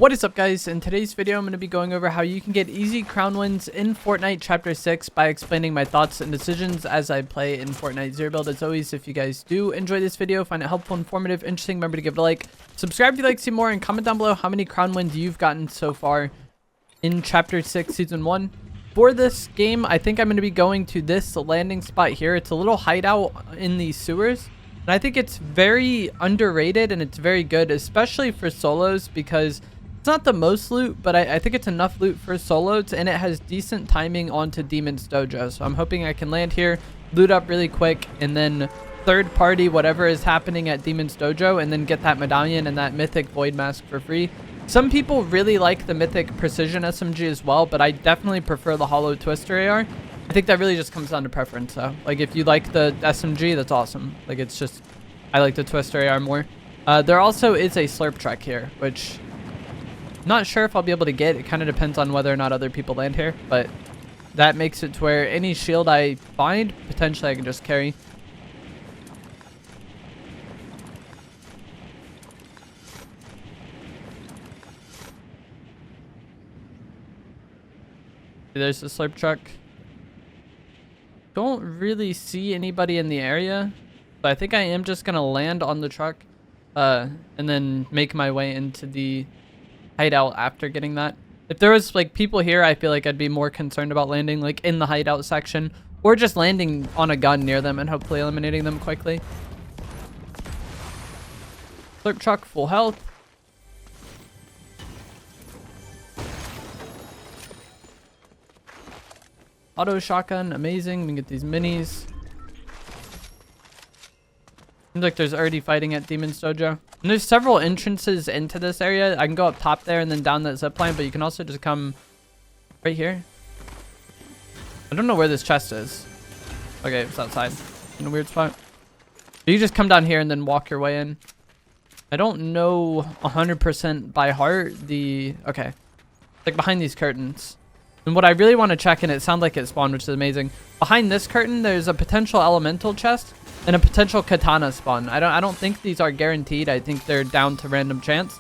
What is up, guys? In today's video I'm going to be going over how you can get easy crown wins in Fortnite Chapter 6 by explaining my thoughts and decisions as I play in Fortnite Zero Build. As always, if you guys do enjoy this video, find it helpful, informative, interesting, remember to give it a like, subscribe if you'd like to see more, and comment down below how many crown wins you've gotten so far in Chapter 6 Season 1. For this game, I think I'm going to be going to this landing spot here. It's a little hideout in the sewers, and I think it's very underrated and it's very good, especially for solos, because it's not the most loot, but I think it's enough loot for solos, and it has decent timing onto Demon's Dojo. So I'm hoping I can land here, loot up really quick, and then third party whatever is happening at Demon's Dojo, and then get that medallion and that mythic void mask for free. Some people really like the mythic precision SMG as well, but I definitely prefer the hollow twister AR. I think that really just comes down to preference, though. Like, if you like the SMG, that's awesome. Like, it's just, I like the twister AR more. There also is a slurp truck here, which not sure if I'll be able to get. It kind of depends on whether or not other people land here, but that makes it to where any shield I find, potentially I can just carry. There's the slurp truck. Don't really see anybody in the area, but I think I am just gonna land on the truck and then make my way into the hideout after getting that. If there was like people here, I feel like I'd be more concerned about landing like in the hideout section, or just landing on a gun near them and hopefully eliminating them quickly. Slurp truck, full health. Auto shotgun, amazing. We can get these minis. Seems like there's already fighting at Demon's Dojo. And there's several entrances into this area. I can go up top there and then down that zipline, but you can also just come right here. I don't know where this chest is. Okay, it's outside in a weird spot. You just come down here and then walk your way in. I don't know 100% by heart the... Okay. Like behind these curtains. And what I really want to check, and it sounds like it spawned, which is amazing. Behind this curtain, there's a potential elemental chest and a potential katana spawn. I don't think these are guaranteed. I think they're down to random chance.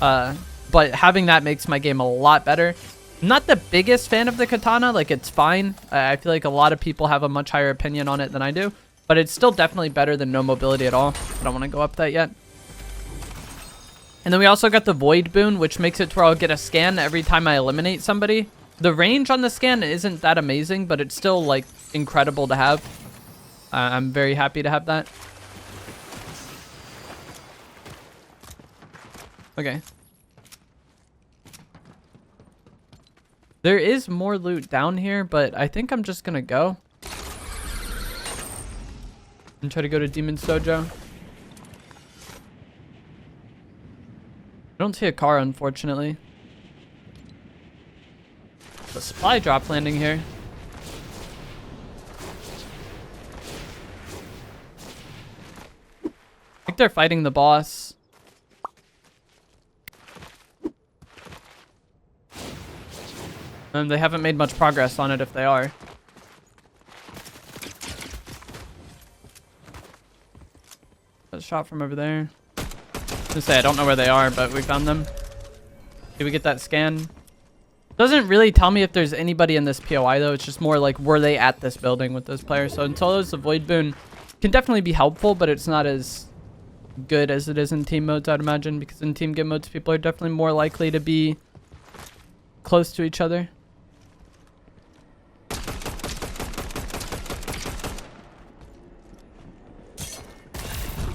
But having that makes my game a lot better. I'm not the biggest fan of the katana. Like, it's fine. I feel like a lot of people have a much higher opinion on it than I do. But it's still definitely better than no mobility at all. I don't want to go up that yet. And then we also got the void boon, which makes it to where I'll get a scan every time I eliminate somebody. The range on the scan isn't that amazing, but it's still, like, incredible to have. I'm very happy to have that. Okay. There is more loot down here, but I think I'm just gonna go and try to go to Demon's Dojo. I don't see a car, unfortunately. The supply drop landing here. I think they're fighting the boss. And they haven't made much progress on it if they are. Got a shot from over there. I was gonna say I don't know where they are, but we found them. Did we get that scan? Doesn't really tell me if there's anybody in this POI though. It's just more like, were they at this building with those players? So until those, the void boon can definitely be helpful, but it's not as good as it is in team modes, I'd imagine, because in team game modes, people are definitely more likely to be close to each other.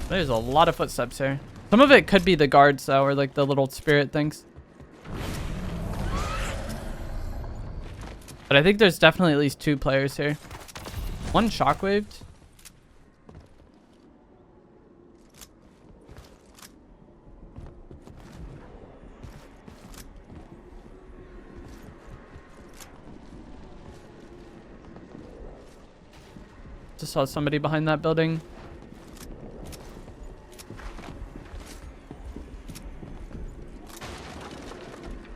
There's a lot of footsteps here. Some of it could be the guards though, or like the little spirit things. But I think there's definitely at least 2 players here. One shockwaved. Just saw somebody behind that building.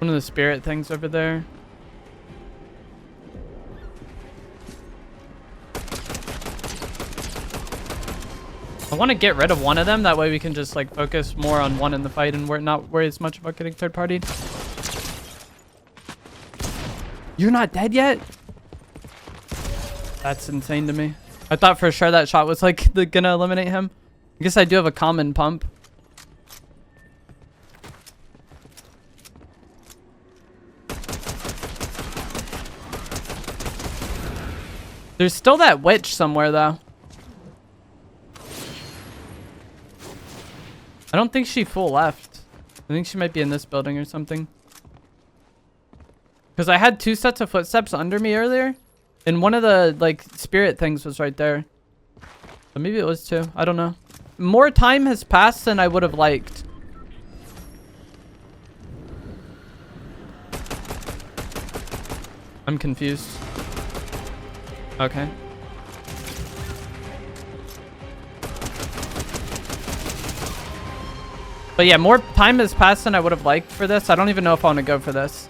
One of the spirit things over there. I want to get rid of one of them. That way we can just like focus more on one in the fight and we're not worried as much about getting third partied. You're not dead yet? That's insane to me. I thought for sure that shot was like gonna eliminate him. I guess I do have a common pump. There's still that witch somewhere, though. I don't think she full left. I think she might be in this building or something. Because I had 2 sets of footsteps under me earlier. And one of the, like, spirit things was right there. So maybe it was 2. I don't know. More time has passed than I would have liked. I'm confused. Okay. But yeah, more time has passed than I would have liked for this. I don't even know if I want to go for this.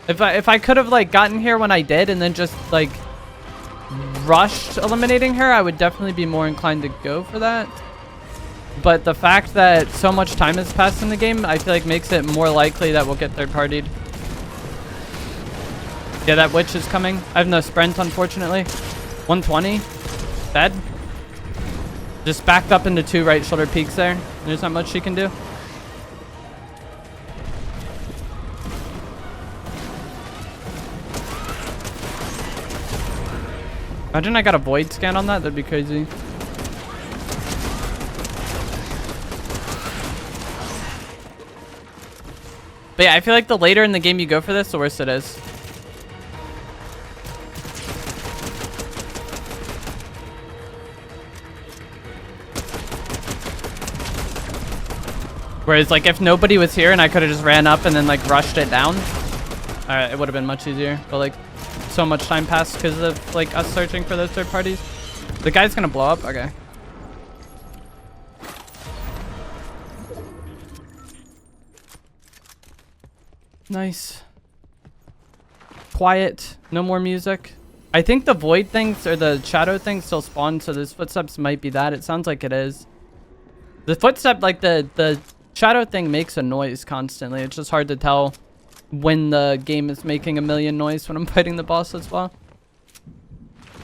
If I could have like gotten here when I did and then just like rushed eliminating her, I would definitely be more inclined to go for that. But the fact that so much time has passed in the game, I feel like makes it more likely that we'll get third partied. Yeah, that witch is coming. I have no sprint, unfortunately. 120. Dead. Just backed up into 2 right shoulder peaks there. There's not much she can do. Imagine I got a void scan on that. That'd be crazy. But yeah, I feel like the later in the game you go for this, the worse it is. Whereas, like, if nobody was here and I could have just ran up and then, like, rushed it down, it would have been much easier. But, like, so much time passed because of, like, us searching for those third parties. The guy's gonna blow up? Okay. Nice. Quiet. No more music. I think the void things or the shadow things still spawn, so those footsteps might be that. It sounds like it is. The footstep, like, the shadow thing makes a noise constantly. It's just hard to tell when the game is making a million noise when I'm fighting the boss as well.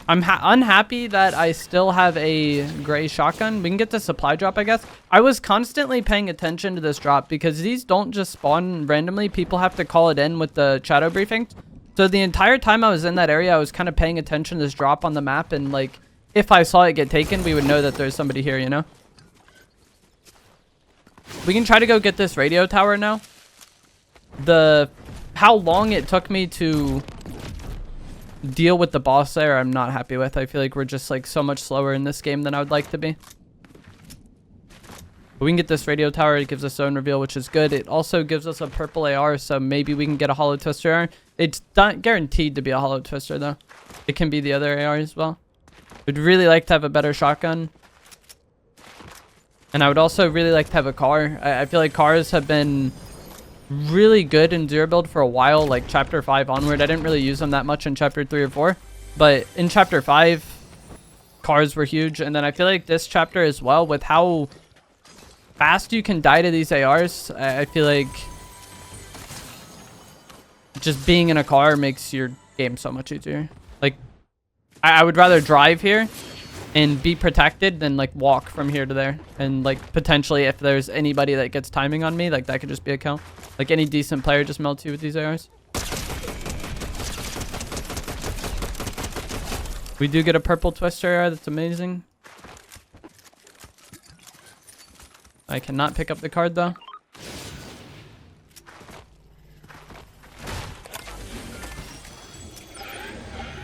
I'm unhappy that I still have a gray shotgun. We can get the supply drop, I guess. I was constantly paying attention to this drop because these don't just spawn randomly. People have to call it in with the shadow briefing. So the entire time I was in that area, I was kind of paying attention to this drop on the map. And, like, if I saw it get taken, we would know that there's somebody here, you know? We can try to go get this radio tower now. How long it took me to deal with the boss there, I'm not happy with. I feel like we're just like so much slower in this game than I would like to be. But we can get this radio tower. It gives us zone reveal, which is good. It also gives us a purple AR, so maybe we can get a hollow twister AR. It's not guaranteed to be a hollow twister though. It can be the other AR as well. We'd really like to have a better shotgun. And I would also really like to have a car. I feel like cars have been really good in zero build for a while, like chapter 5 onward. I didn't really use them that much in chapter 3 or 4, but in chapter 5 cars were huge. And then I feel like this chapter as well, with how fast you can die to these ARs, I feel like just being in a car makes your game so much easier. Like I would rather drive here and be protected than like walk from here to there. And like potentially if there's anybody that gets timing on me, like that could just be a kill. Like any decent player just melts you with these ARs. We do get a purple twister AR. That's amazing. I cannot pick up the card though.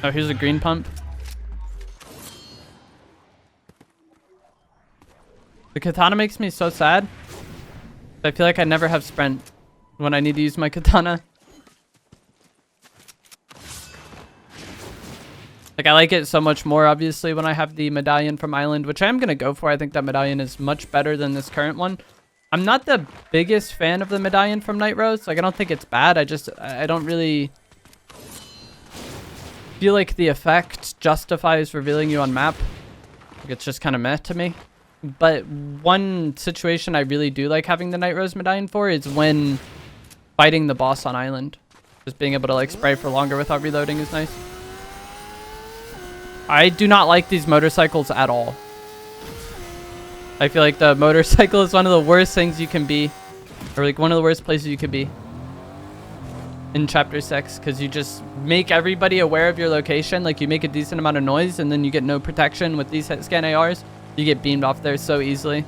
Oh, here's a green pump. The katana makes me so sad. I feel like I never have sprint when I need to use my katana. Like, I like it so much more, obviously, when I have the medallion from Island, which I am going to go for. I think that medallion is much better than this current one. I'm not the biggest fan of the medallion from Night Rose. Like, I don't think it's bad. I don't really feel like the effect justifies revealing you on map. Like, it's just kind of meh to me. But one situation I really do like having the Night Rose medallion for is when fighting the boss on island. Just being able to like spray for longer without reloading is nice. I do not like these motorcycles at all. I feel like the motorcycle is one of the worst things you can be. Or like one of the worst places you could be. In Chapter 6. Because you just make everybody aware of your location. Like you make a decent amount of noise and then you get no protection with these hit scan ARs. You get beamed off there so easily.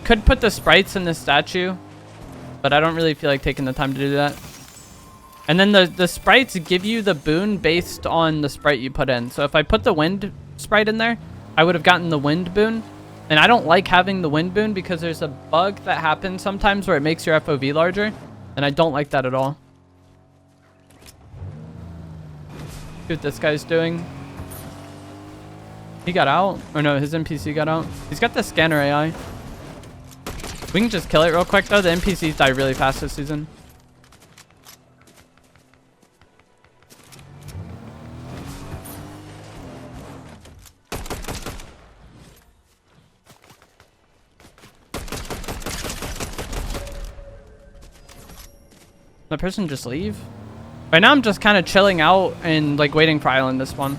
Could put the sprites in the statue. But I don't really feel like taking the time to do that. And then the sprites give you the boon based on the sprite you put in. So if I put the wind sprite in there, I would have gotten the wind boon. And I don't like having the wind boon because there's a bug that happens sometimes where it makes your FOV larger. And I don't like that at all. See what this guy's doing. He got out. Or no, his NPC got out. He's got the scanner AI. We can just kill it real quick though. The NPCs die really fast this season. The person just leave? Right now I'm just kind of chilling out and like waiting for island this one.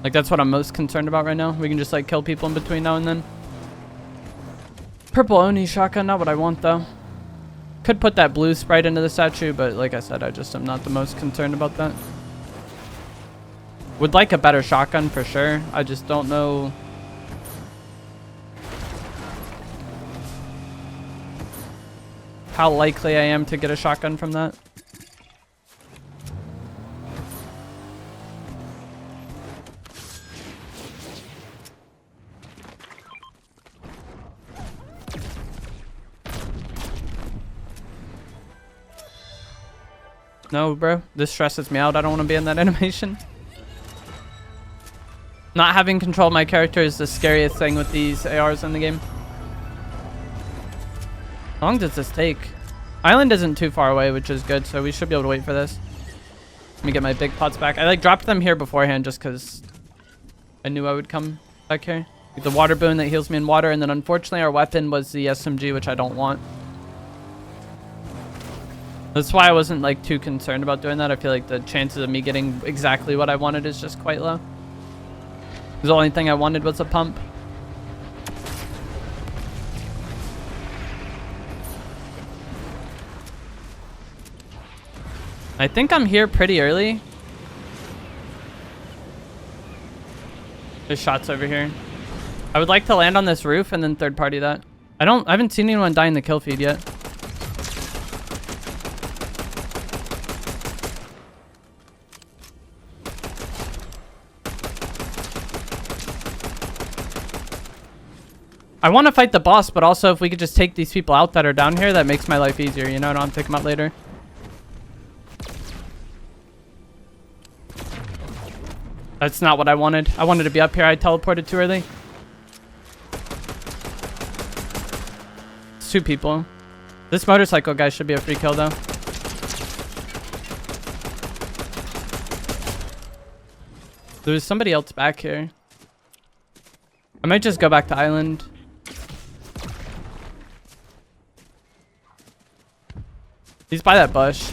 Like that's what I'm most concerned about right now. We can just like kill people in between now and then. Purple Oni shotgun, not what I want though. Could put that blue sprite into the statue, but like I said, I just am not the most concerned about that. Would like a better shotgun for sure. I just don't know. How likely I am to get a shotgun from that. No, bro. This stresses me out. I don't want to be in that animation. Not having control of my character is the scariest thing with these ARs in the game. How long does this take? Island isn't too far away, which is good, so we should be able to wait for this. Let me get my big pots back. I like dropped them here beforehand just because I knew I would come back here. Get the water boon that heals me in water, and then unfortunately our weapon was the SMG, which I don't want. That's why I wasn't like too concerned about doing that. I feel like the chances of me getting exactly what I wanted is just quite low. The only thing I wanted was a pump. I think I'm here pretty early. There's shots over here. I would like to land on this roof and then third party that. I haven't seen anyone die in the kill feed yet. I want to fight the boss, but also if we could just take these people out that are down here, that makes my life easier. You know, I don't have to take them out later. That's not what I wanted. I wanted to be up here. I teleported too early. It's two people. This motorcycle guy should be a free kill, though. There's somebody else back here. I might just go back to island. He's by that bush.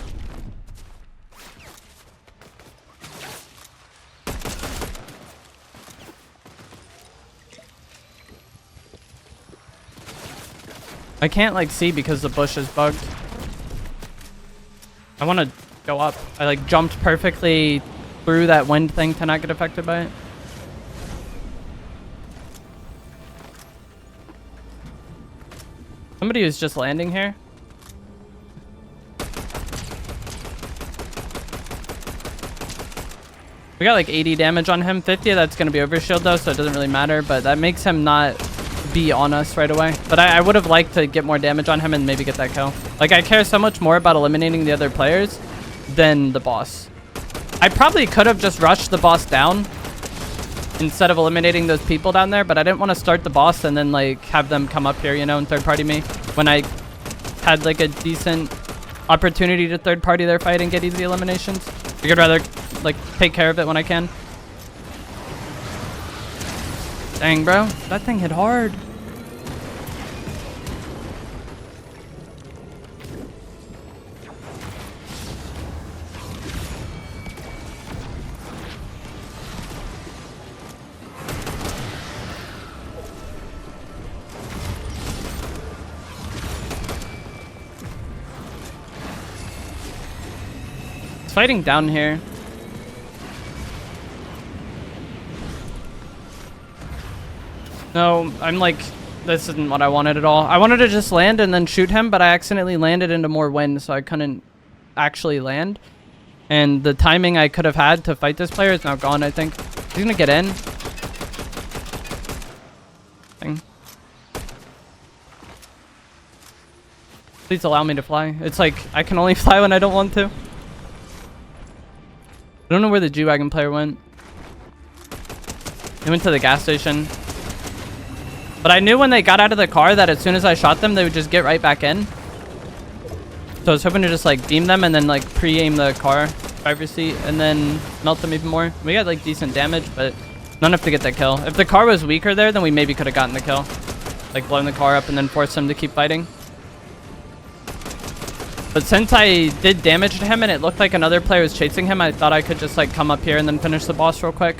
I can't like see because the bush is bugged. I want to go up. I like jumped perfectly through that wind thing to not get affected by it. Somebody was just landing here. We got like 80 damage on him. 50, that's going to be overshield though, so it doesn't really matter. But that makes him not be on us right away. But I would have liked to get more damage on him and maybe get that kill. Like, I care so much more about eliminating the other players than the boss. I probably could have just rushed the boss down instead of eliminating those people down there, but I didn't want to start the boss and then like have them come up here, you know, and third party me when I had like a decent opportunity to third party their fight and get easy eliminations. I'd rather like take care of it when I can. Dang, bro. That thing hit hard. It's fighting down here. No, I'm like, this isn't what I wanted at all. I wanted to just land and then shoot him, but I accidentally landed into more wind, so I couldn't actually land. And the timing I could have had to fight this player is now gone, I think. He's gonna get in. Thing. Please allow me to fly. It's like, I can only fly when I don't want to. I don't know where the G-Wagon player went. He went to the gas station. But I knew when they got out of the car that as soon as I shot them, they would just get right back in. So I was hoping to just like beam them and then like pre-aim the car driver's seat and then melt them even more. We got like decent damage, but not enough to get that kill. If the car was weaker there, then we maybe could have gotten the kill. Like blowing the car up and then force them to keep fighting. But since I did damage to him and it looked like another player was chasing him, I thought I could just like come up here and then finish the boss real quick.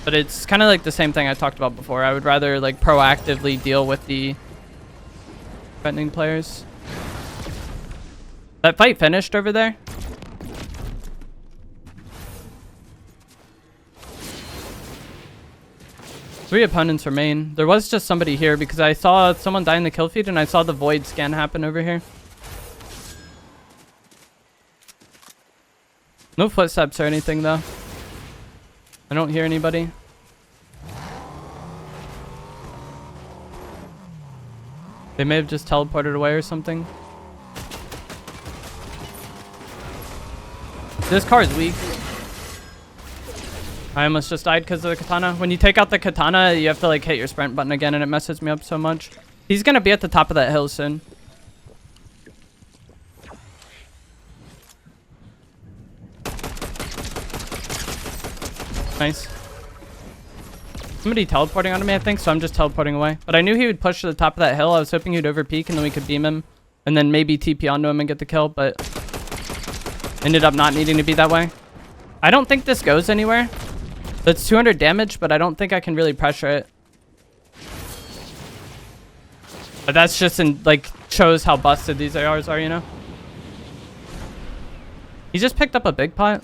But it's kind of like the same thing I talked about before. I would rather like proactively deal with the threatening players. That fight finished over there. 3 opponents remain. There was just somebody here because I saw someone die in the kill feed and I saw the void scan happen over here. No footsteps or anything though. I don't hear anybody. They may have just teleported away or something. This car is weak. I almost just died because of the katana. When you take out the katana, you have to like hit your sprint button again and it messes me up so much. He's gonna be at the top of that hill soon. Nice. Somebody teleporting onto me, I think, so I'm just teleporting away. But I knew he would push to the top of that hill. I was hoping he'd over peek and then we could beam him. And then maybe TP onto him and get the kill, but ended up not needing to be that way. I don't think this goes anywhere. That's 200 damage, but I don't think I can really pressure it. But that's just like shows how busted these ARs are, you know? He just picked up a big pot.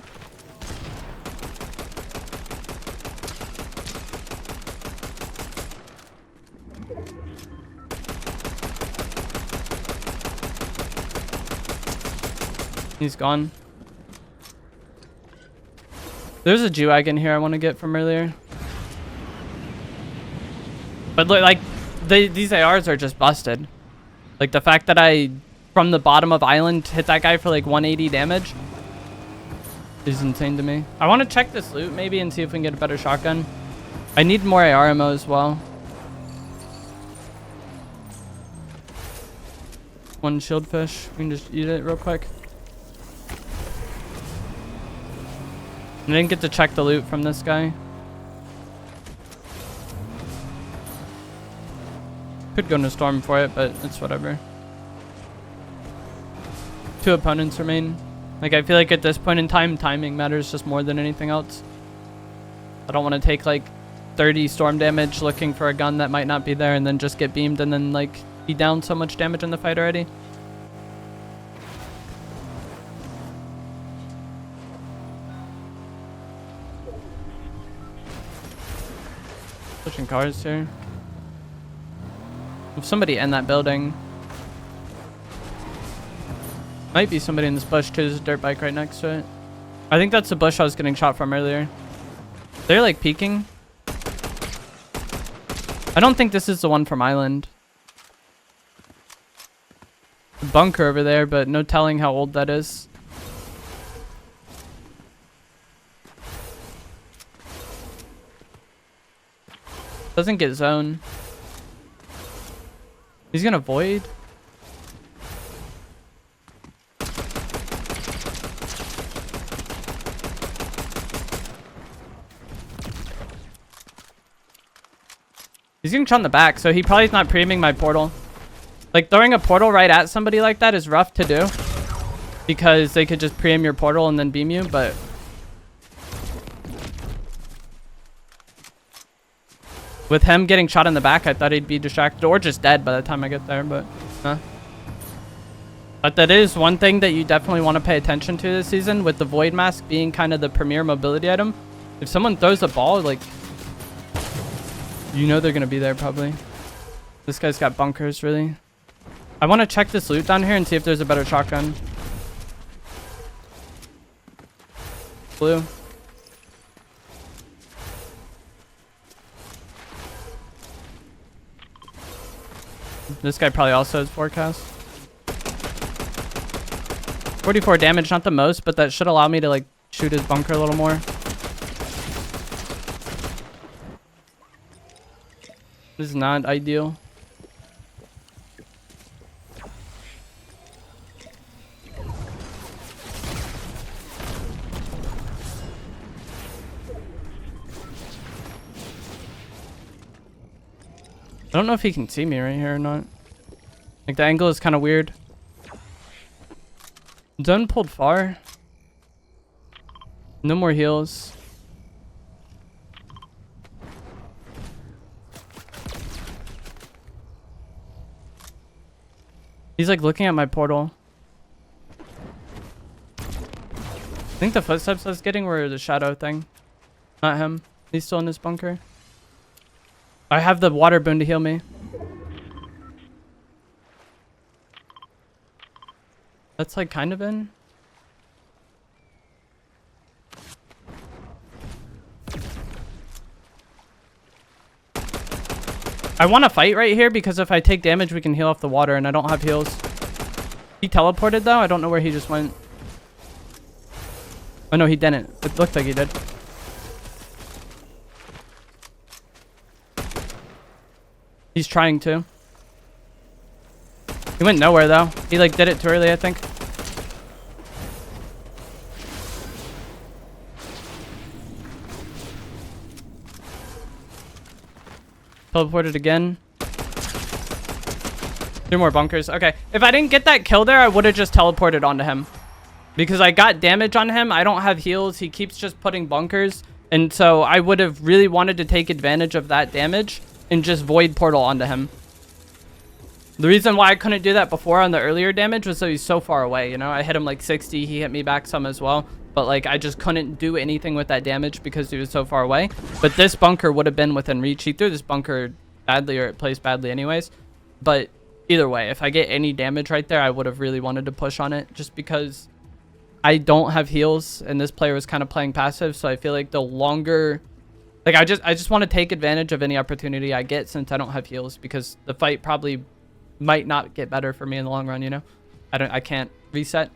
He's gone. There's a G-Wagon here I want to get from earlier. But look, like, these ARs are just busted. Like, the fact that I, from the bottom of island, hit that guy for like 180 damage is insane to me. I want to check this loot maybe and see if we can get a better shotgun. I need more AR ammo as well. One shield fish. We can just eat it real quick. I didn't get to check the loot from this guy. Could go into storm for it, but it's whatever. 2 opponents remain. Like, I feel like at this point in time, timing matters just more than anything else. I don't want to take like 30 storm damage looking for a gun that might not be there and then just get beamed and then like be down so much damage in the fight already. Pushing cars here. If somebody in that building. Might be somebody in this bush too. There's a dirt bike right next to it. I think that's the bush I was getting shot from earlier. They're like peeking. I don't think this is the one from Island. The bunker over there, but no telling how old that is. Doesn't get zone. He's gonna void. He's getting shot in the back, so he probably is not pre-aiming my portal. Like, throwing a portal right at somebody like that is rough to do. Because they could just pre-aim your portal and then beam you, but... with him getting shot in the back, I thought he'd be distracted or just dead by the time I get there, but... But that is one thing that you definitely want to pay attention to this season, with the Void Mask being kind of the premier mobility item. If someone throws a ball, like, you know they're going to be there probably. This guy's got bunkers, really. I want to check this loot down here and see if there's a better shotgun. Blue. This guy probably also has forecast. 44 damage, not the most, but that should allow me to like shoot his bunker a little more. This is not ideal. I don't know if he can see me right here or not. Like, the angle is kind of weird. Zone pulled far. No more heals. He's like looking at my portal. I think the footsteps I was getting were the shadow thing. Not him. He's still in his bunker. I have the water boon to heal me. That's like kind of in. I want to fight right here because if I take damage, we can heal off the water, and I don't have heals. He teleported though. I don't know where he just went. Oh no, he didn't. It looked like he did. He's trying to. He went nowhere though. He like did it too early, I think. Teleported again. 2 more bunkers. Okay. If I didn't get that kill there, I would have just teleported onto him. Because I got damage on him. I don't have heals. He keeps just putting bunkers. And so I would have really wanted to take advantage of that damage and just void portal onto him. The reason why I couldn't do that before on the earlier damage was so he's so far away, you know? I hit him like 60. He hit me back some as well. But like I just couldn't do anything with that damage because he was so far away. But this bunker would have been within reach. He threw this bunker badly, or it placed badly anyways. But either way, if I get any damage right there, I would have really wanted to push on it just because I don't have heals and this player was kind of playing passive. So I feel like the longer... like I just want to take advantage of any opportunity I get since I don't have heals, because the fight probably might not get better for me in the long run, you know? I can't reset.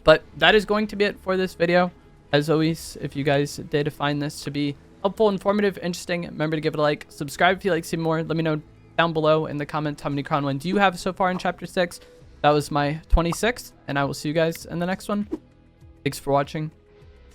But that is going to be it for this video. As always, if you guys did find this to be helpful, informative, interesting, remember to give it a like. Subscribe if you like to see more. Let me know down below in the comments how many crown wins you have so far in Chapter 6. That was my 26th, and I will see you guys in the next one. Thanks for watching.